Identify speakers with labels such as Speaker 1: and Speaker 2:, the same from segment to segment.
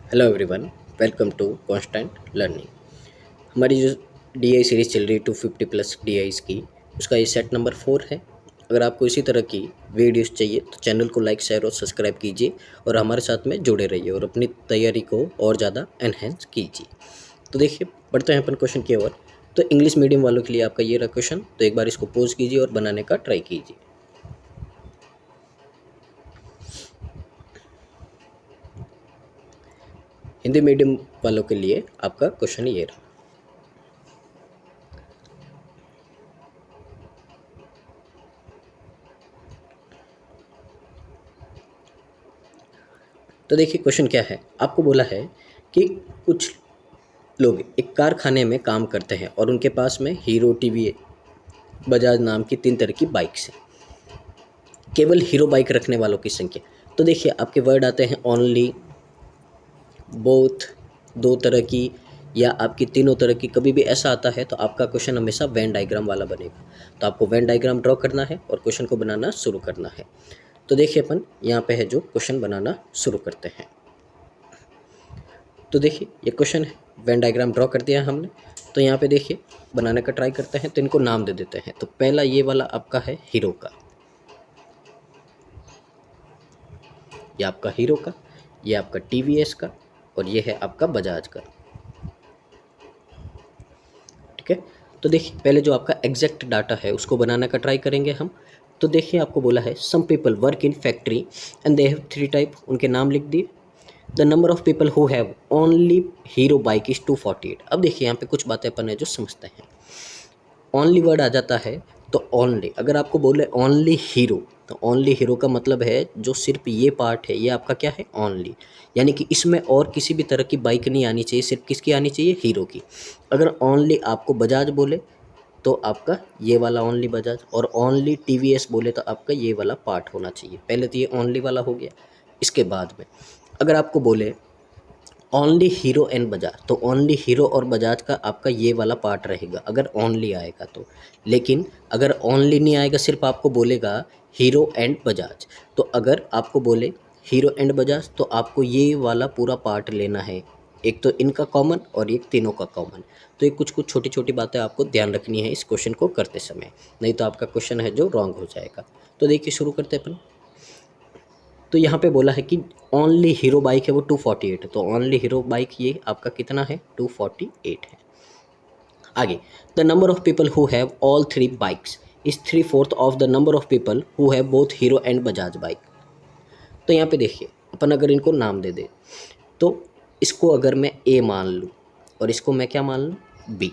Speaker 1: Hello everyone, welcome to constant learning. हमारी जो DI series चल रही है 250 प्लस डीआईस की, उसका ये सेट नंबर 4 है। अगर आपको इसी तरह की वीडियोस चाहिए तो चैनल को लाइक शेयर और सब्सक्राइब कीजिए और हमारे साथ में जुड़े रहिए और अपनी तैयारी को और ज़्यादा एनहेंस कीजिए। तो देखिए, बढ़ते हैं अपन क्वेश्चन की ओर। तो इंग्लिश मीडियम वालों के लिए आपका ये रहा क्वेश्चन, तो एक बार इसको पोज कीजिए और बनाने का ट्राई कीजिए। हिंदी मीडियम वालों के लिए आपका क्वेश्चन ये रहा। तो देखिए क्वेश्चन क्या है, आपको बोला है कि कुछ लोग एक कारखाने में काम करते हैं और उनके पास में हीरो टीवी बजाज नाम की 3 तरह की बाइक्स हैं। केवल हीरो बाइक रखने वालों की संख्या। तो देखिए आपके वर्ड आते हैं ओनली, बोथ, दो तरह की, या आपकी तीनों तरह की। कभी भी ऐसा आता है तो आपका क्वेश्चन हमेशा वेन डायग्राम वाला बनेगा। तो आपको वेन डायग्राम ड्रॉ करना है और क्वेश्चन को बनाना शुरू करना है। तो देखिए अपन यहाँ पे है जो क्वेश्चन बनाना शुरू करते हैं। तो देखिए ये क्वेश्चन है, वेन डायग्राम ड्रॉ कर दिया हमने। तो यहाँ पे देखिए बनाने का ट्राई करते हैं, तो इनको नाम दे देते हैं। तो पहला ये वाला आपका है हीरो का, ये आपका हीरो का, ये आपका टीवीएस का, और ये है आपका बजाज का। ठीक है, तो देखिए पहले जो आपका एग्जैक्ट डाटा है उसको बनाने का ट्राई करेंगे हम। तो देखिए आपको बोला है some people work in factory and they have 3 type, उनके नाम लिख दिए। The number of people who have only Hero bike is 248। अब देखिए यहाँ पे कुछ बातें अपन है जो समझते हैं। ओनली वर्ड आ जाता है तो ओनली, अगर आपको बोले ओनली हीरो, तो ओनली हीरो का मतलब है जो सिर्फ ये पार्ट है ये आपका क्या है, ओनली। यानी कि इसमें और किसी भी तरह की बाइक नहीं आनी चाहिए, सिर्फ किसकी आनी चाहिए, हीरो की। अगर ओनली आपको बजाज बोले तो आपका ये वाला ओनली बजाज, और ओनली टीवीएस बोले तो आपका ये वाला पार्ट होना चाहिए। पहले तो ये ओनली वाला हो गया। इसके बाद में अगर आपको बोले ओनली हीरो एंड बजाज, तो ओनली हीरो और बजाज का आपका ये वाला पार्ट रहेगा अगर ओनली आएगा तो। लेकिन अगर ओनली नहीं आएगा, सिर्फ आपको बोलेगा हीरो एंड बजाज, तो अगर आपको बोले हीरो एंड बजाज तो आपको ये वाला पूरा पार्ट लेना है। एक तो इनका कॉमन और एक तीनों का कॉमन। तो ये कुछ कुछ छोटी छोटी बातें आपको ध्यान रखनी है इस क्वेश्चन को करते समय, नहीं तो आपका क्वेश्चन है जो रॉन्ग हो जाएगा। तो देखिए शुरू करते हैं अपन। तो यहाँ पे बोला है कि ओनली हीरो बाइक है वो 248 है, तो ओनली हीरो बाइक ये आपका कितना है, 248 है। आगे, the number of people who have all 3 bikes is 3/4 of the number of people who have both hero and Bajaj bike. तो यहाँ पे देखिए अपन अगर इनको नाम दे दे, तो इसको अगर मैं ए मान लूँ और इसको मैं क्या मान लूँ, बी।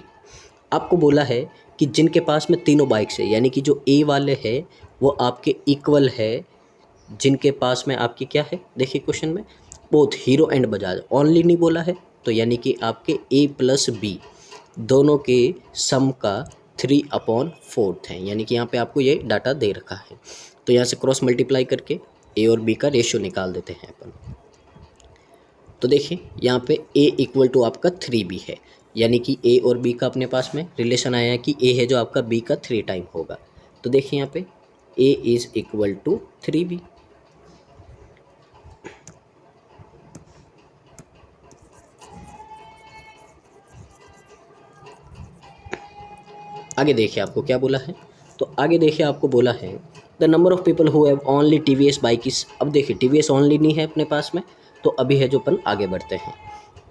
Speaker 1: आपको बोला है कि जिनके पास में तीनों बाइक्स है, यानी कि जो ए वाले है वो आपके इक्वल है जिनके पास में आपकी क्या है, देखिए क्वेश्चन में both hero and Bajaj, only नहीं बोला है, तो यानी कि आपके ए प्लस बी दोनों के सम का 3/4 है। यानी कि यहाँ पे आपको ये डाटा दे रखा है। तो यहाँ से क्रॉस मल्टीप्लाई करके ए और बी का रेशियो निकाल देते हैं अपन। तो देखिए यहाँ पे ए इक्वल टू आपका 3b है, यानी कि ए और बी का अपने पास में रिलेशन आया है कि ए है जो आपका बी का 3 टाइम होगा। तो देखिए यहाँ पे A is equal to 3b। आगे देखिए आपको क्या बोला है। तो आगे देखिए आपको बोला है the number of people who have only TVS bike is. अब देखिए टीवीएस ओनली नहीं है अपने पास में, तो अभी है जो अपन आगे बढ़ते हैं।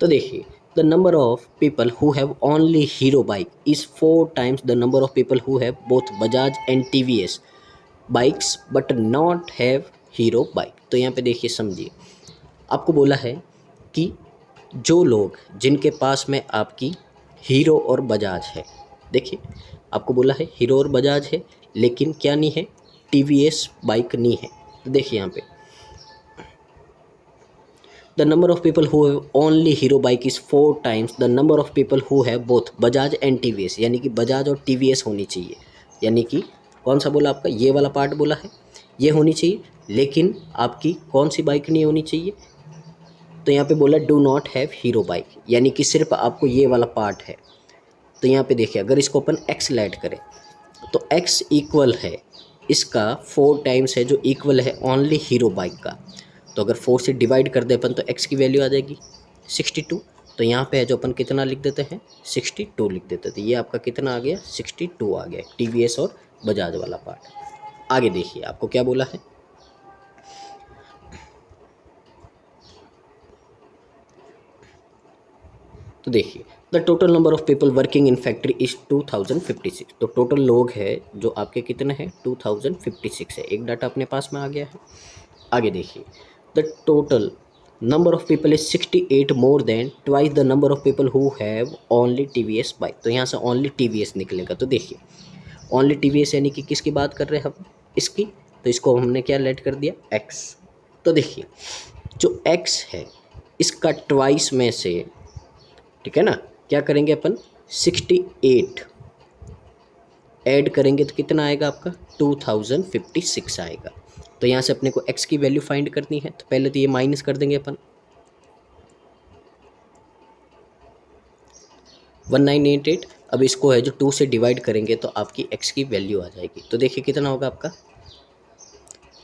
Speaker 1: तो देखिए the number of people who have only Hero bike is 4 times the number of people who have both Bajaj and TVS bikes but not have hero bike. तो यहाँ पे देखिए समझिए, आपको बोला है कि जो लोग जिनके पास में आपकी हीरो और बजाज है, देखिए आपको बोला है हीरो और बजाज है लेकिन क्या नहीं है, टीवीएस बाइक नहीं है। तो देखिए यहाँ पे the number of people who have only Hero bike is 4 times the number of people who have both Bajaj and TVS, यानी कि बजाज और टीवीएस होनी चाहिए। यानी कि कौन सा बोला आपका, ये वाला पार्ट बोला है ये होनी चाहिए, लेकिन आपकी कौन सी बाइक नहीं होनी चाहिए। तो यहाँ पे बोला do not have hero bike, यानी कि सिर्फ आपको ये वाला पार्ट है। तो यहाँ पे देखिए अगर इसको अपन एक्स ऐड करें तो एक्स इक्वल है इसका 4 टाइम्स है जो इक्वल है ओनली हीरो बाइक का। तो अगर 4 से डिवाइड कर दे अपन तो एक्स की वैल्यू आ जाएगी 62। तो यहाँ पे है जो अपन कितना लिख देते हैं 62 लिख देते हैं। तो ये आपका कितना आ गया 62 आ गया TVS और बजाज वाला पार्ट। आगे देखिए आपको क्या बोला है, तो देखिए the total number of people working in factory is 2056। तो टोटल लोग है जो आपके कितने हैं 2056 है। एक डाटा अपने पास में आ गया है। आगे देखिए the total number of people is 68 more than twice the number of people who have only TVS bike. तो यहाँ से ओनली TVS निकलेगा। तो देखिए ओनली TVS यानी कि किसकी बात कर रहे हैं हम, इसकी। तो इसको हमने क्या लेट कर दिया X। तो देखिए जो X है इसका ट्वाइस में से, ठीक है ना, क्या करेंगे अपन 68 ऐड करेंगे तो कितना आएगा आपका 2056 आएगा। तो यहाँ से अपने को x की वैल्यू फाइंड करनी है। तो पहले तो ये माइनस कर देंगे अपन 1988। अब इसको है जो 2 से डिवाइड करेंगे तो आपकी x की वैल्यू आ जाएगी। तो देखिए कितना होगा आपका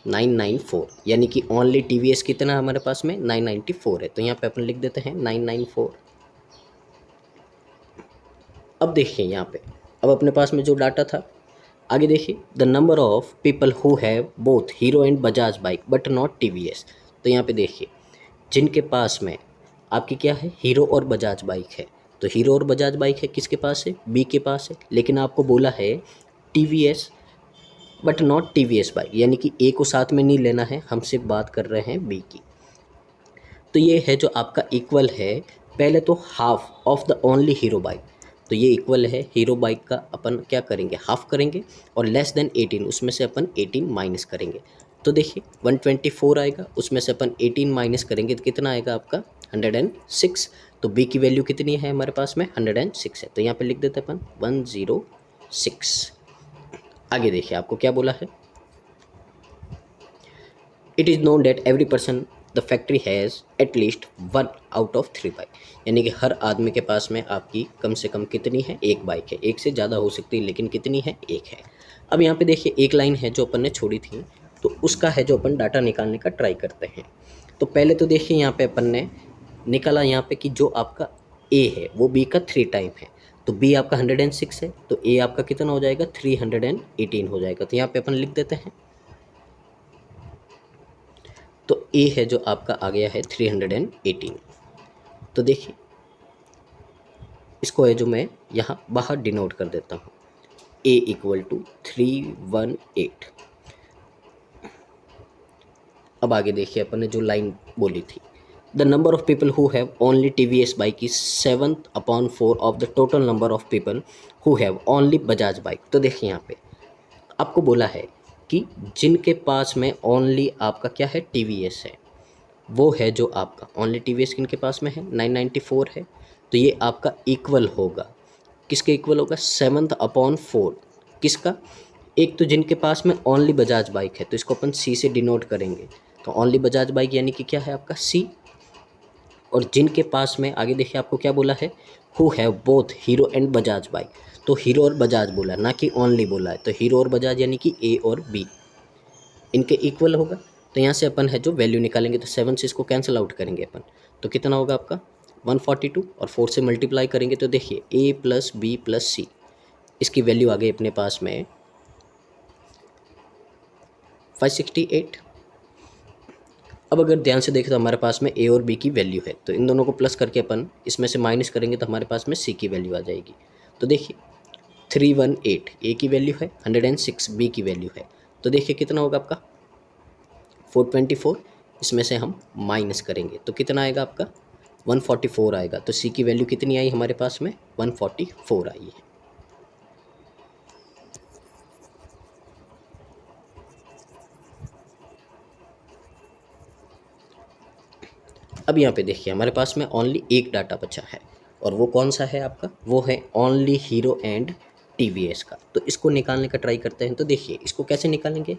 Speaker 1: 994, यानी कि ओनली TVS कितना है हमारे पास में 994 है। तो यहाँ पे अपन लिख देते हैं 994। अब देखिए यहाँ पे अब अपने पास में जो डाटा था, आगे देखिए the number of people who have both hero and Bajaj bike but not TVS। तो यहाँ पे देखिए जिनके पास में आपकी क्या है हीरो और बजाज बाइक है। तो हीरो और बजाज बाइक है किसके पास है, बी के पास है। लेकिन आपको बोला है TVS but not TVS bike, यानी कि ए को साथ में नहीं लेना है, हम सिर्फ बात कर रहे हैं बी की। तो ये है जो आपका इक्वल है, पहले तो half of the only Hero bike. तो ये इक्वल है हीरो बाइक का, अपन क्या करेंगे हाफ करेंगे और लेस देन 18 उसमें से अपन 18 माइनस करेंगे। तो देखिए 124 आएगा, उसमें से अपन 18 माइनस करेंगे तो कितना आएगा आपका 106। तो बी की वैल्यू कितनी है हमारे पास में 106 है। तो यहाँ पे लिख देते हैं अपन 106। आगे देखिए आपको क्या बोला है, it is known that every person the factory has at least 1 out of 3 bike. यानी कि हर आदमी के पास में आपकी कम से कम कितनी है एक बाइक है। एक से ज़्यादा हो सकती है लेकिन कितनी है एक है। अब यहाँ पे देखिए एक लाइन है जो अपन ने छोड़ी थी, तो उसका है जो अपन डाटा निकालने का ट्राई करते हैं। तो पहले तो देखिए यहाँ पे अपन ने निकाला यहाँ पे कि जो आपका ए है वो बी का 3 टाइम है। तो बी आपका 106 है, तो ए आपका कितना हो जाएगा 318 हो जाएगा। तो यहाँ पे अपन लिख देते हैं। तो ए है जो आपका आ गया है 318। तो देखिए इसको है जो मैं यहाँ बाहर डिनोट कर देता हूँ, ए इक्वल टू 318। अब आगे देखिए अपन ने जो लाइन बोली थी, the number of people who have only TVS bike is 7/4 of the total number of people who have only Bajaj bike. तो देखिए यहाँ पे आपको बोला है कि जिनके पास में ओनली आपका क्या है TVS है, वो है जो आपका ओनली TVS किनके पास में है 994 है। तो ये आपका इक्वल होगा, किसके इक्वल होगा 7/4 किसका, एक तो जिनके पास में ओनली बजाज बाइक है तो इसको अपन C से डिनोट करेंगे। तो ओनली बजाज बाइक यानी कि क्या है आपका C। और जिनके पास में आगे देखिए आपको क्या बोला है, who have both hero and Bajaj bike. तो हीरो और बजाज बोला ना कि ओनली बोला है। तो हीरो और बजाज यानी कि A और B इनके इक्वल होगा। तो यहाँ से अपन है जो वैल्यू निकालेंगे, तो 7 से इसको कैंसिल आउट करेंगे अपन। तो कितना होगा आपका 142 और 4 से मल्टीप्लाई करेंगे तो देखिए A plus B plus C, इसकी वैल्यू आ गई अपने पास में 568। अब अगर ध्यान से देखें तो हमारे पास में A और B की वैल्यू है, तो इन दोनों को प्लस करके अपन इसमें से माइनस करेंगे तो हमारे पास में C की वैल्यू आ जाएगी। तो देखिए 318 A की वैल्यू है, 106 B की वैल्यू है। तो देखिए कितना होगा आपका 424, इसमें से हम माइनस करेंगे तो कितना आएगा आपका 144 आएगा। तो C की वैल्यू कितनी आई हमारे पास में 144 आई है। अब यहाँ पे देखिए हमारे पास में ओनली एक डाटा बचा है, और वो कौन सा है आपका, वो है ओनली हीरो एंड TVS का। तो इसको निकालने का ट्राई करते हैं। तो देखिए इसको कैसे निकालेंगे,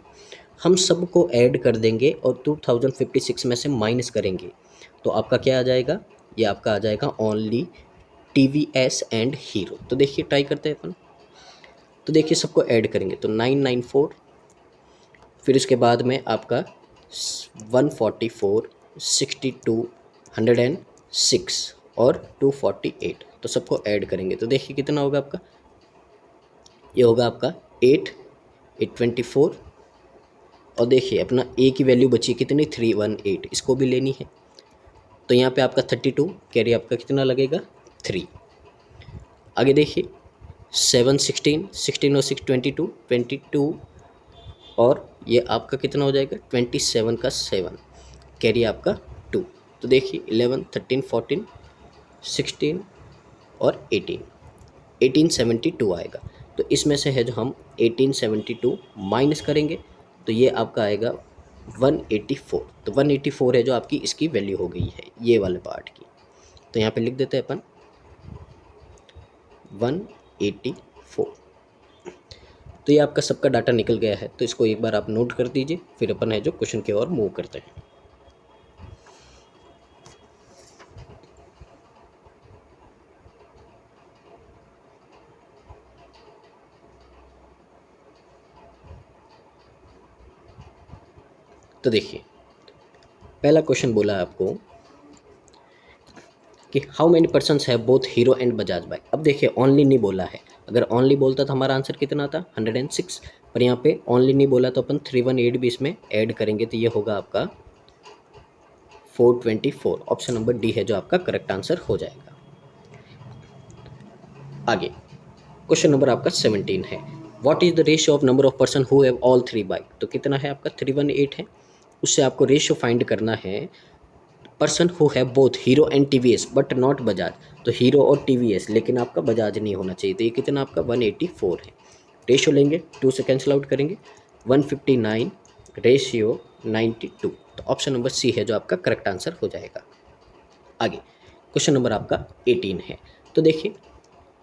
Speaker 1: हम सबको ऐड कर देंगे और 2056 में से माइनस करेंगे तो आपका क्या आ जाएगा, ये आपका आ जाएगा ओनली TVS एंड हीरो। तो देखिए ट्राई करते हैं अपन। तो देखिए सबको ऐड करेंगे तो 994, फिर उसके बाद में आपका 144, 62, 106 6 और 248, तो सबको ऐड करेंगे तो देखिए कितना होगा आपका, ये होगा आपका 8, 824। और देखिए अपना ए की वैल्यू बची कितनी, 318, इसको भी लेनी है। तो यहाँ पे आपका 32 कैरी आपका कितना लगेगा, 3। आगे देखिए 7, 16, 16 और 6 22, 22 और ये आपका कितना हो जाएगा, 27 का 7, कैरी आपका 2। तो देखिए 11, 13, 14, 16 और 18, 1872 आएगा। तो इसमें से है जो हम 1872 माइनस करेंगे तो ये आपका आएगा 184। तो 184 है जो आपकी इसकी वैल्यू हो गई है ये वाले पार्ट की। तो यहाँ पे लिख देते हैं अपन 184। तो ये आपका सबका डाटा निकल गया है, तो इसको एक बार आप नोट कर दीजिए, फिर अपन है जो क्वेश्चन की ओर मूव करते हैं। तो देखिए पहला क्वेश्चन बोला है आपको कि how many persons have both hero and Bajaj bike. अब देखिए ओनली नहीं बोला है, अगर ओनली बोलता तो हमारा आंसर कितना था, 106। पर यहाँ पे ओनली नहीं बोला तो अपन 318 भी इसमें ऐड करेंगे तो ये होगा आपका 424। ऑप्शन नंबर डी है जो आपका करेक्ट आंसर हो जाएगा। आगे क्वेश्चन नंबर आपका 17 है, what is the ratio of number of person who have all 3 bike. तो कितना है आपका, 318 है। उससे आपको रेशियो फाइंड करना है person who have both hero and TVS but not Bajaj. तो हीरो और टीवीएस लेकिन आपका बजाज नहीं होना चाहिए, तो ये कितना आपका 184 है। रेशियो लेंगे 2 से कैंसिल आउट करेंगे, 159 रेशियो 92। तो ऑप्शन नंबर सी है जो आपका करेक्ट आंसर हो जाएगा। आगे क्वेश्चन नंबर आपका 18 है, तो देखिए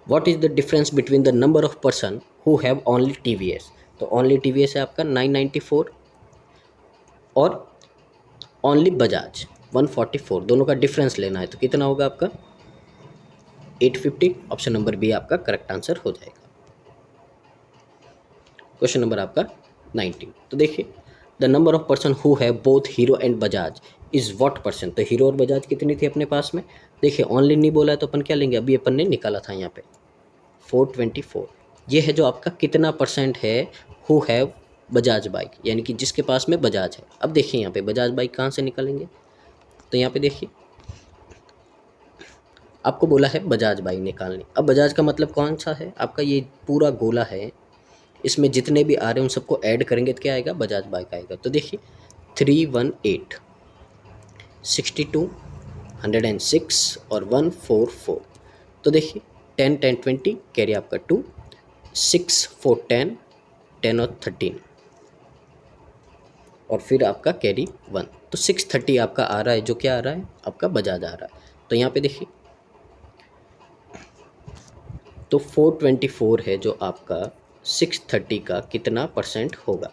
Speaker 1: what is the difference between the number of person who have only TVS. तो ओनली टीवीएस है आपका 994 और ओनली बजाज 144, दोनों का डिफरेंस लेना है तो कितना होगा आपका 850। ऑप्शन नंबर बी आपका करेक्ट आंसर हो जाएगा। क्वेश्चन नंबर आपका 19, तो देखिए the number of person who have both hero and Bajaj is what percent. तो हीरो और बजाज कितनी थी अपने पास में, देखिए ओनली नहीं बोला है तो अपन क्या लेंगे, अभी अपन ने निकाला था यहाँ पे 424। ये है जो आपका कितना परसेंट है हु हैव बजाज बाइक, यानी कि जिसके पास में बजाज है। अब देखिए यहाँ पे बजाज बाइक कहाँ से निकालेंगे, तो यहाँ पे देखिए आपको बोला है बजाज बाइक निकालनी। अब बजाज का मतलब कौन सा है आपका, ये पूरा गोला है, इसमें जितने भी आ रहे हैं उन सबको ऐड करेंगे तो क्या आएगा, बजाज बाइक आएगा। तो देखिए 318, 62, 106 और 144। तो देखिए 10, 10, 20 कैरी आपका 2, 6, 4, 10, 10 और 13 और फिर आपका कैरी 1। तो 630 आपका आ रहा है, जो क्या आ रहा है आपका बजाज आ रहा है। तो यहाँ पे देखिए तो 424 है जो आपका 630 का कितना परसेंट होगा।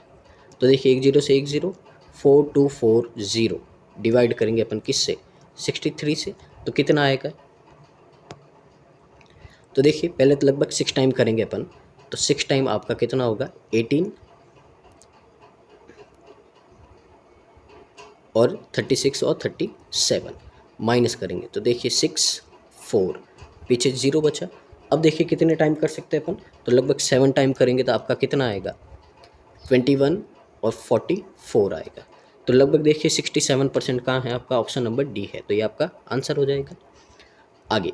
Speaker 1: तो देखिए 10 से 10, 4240 डिवाइड करेंगे अपन किससे, 63 से, तो कितना आएगा। तो देखिए पहले तो लगभग 6 टाइम करेंगे अपन, तो 6 टाइम आपका कितना होगा 18 और 36 और 37 माइनस करेंगे तो देखिए 6, 4 पीछे 0 बचा। अब देखिए कितने टाइम कर सकते हैं अपन, तो लगभग 7 टाइम करेंगे तो आपका कितना आएगा 21 और 44 आएगा। तो लगभग देखिए 67% कहाँ है आपका, ऑप्शन नंबर डी है, तो ये आपका आंसर हो जाएगा। आगे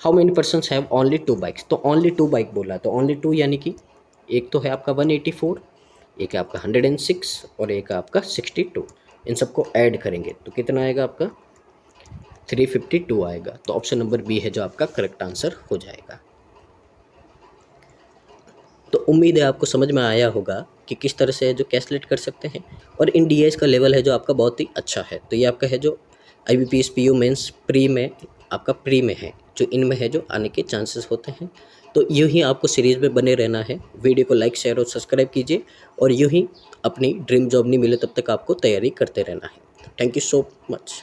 Speaker 1: how many persons have only 2 bikes. तो ओनली 2 बाइक बोला है, तो ओनली 2 यानी कि एक तो है आपका 184, एक है आपका 106 और एक है आपका 62। इन सबको ऐड करेंगे तो कितना आएगा आपका 352 आएगा। तो ऑप्शन नंबर बी है जो आपका करेक्ट आंसर हो जाएगा। तो उम्मीद है आपको समझ में आया होगा कि किस तरह से जो कैलकुलेट कर सकते हैं, और इन डीएस का लेवल है जो आपका बहुत ही अच्छा है। तो ये आपका है जो IBPS PU मेंस प्री में आपका प्री में है, जो इनमें है जो आने के चांसेस होते हैं। तो यूँ ही आपको सीरीज़ में बने रहना है, वीडियो को लाइक शेयर और सब्सक्राइब कीजिए, और यूँ ही अपनी ड्रीम जॉब नहीं मिले तब तक आपको तैयारी करते रहना है। Thank you so much.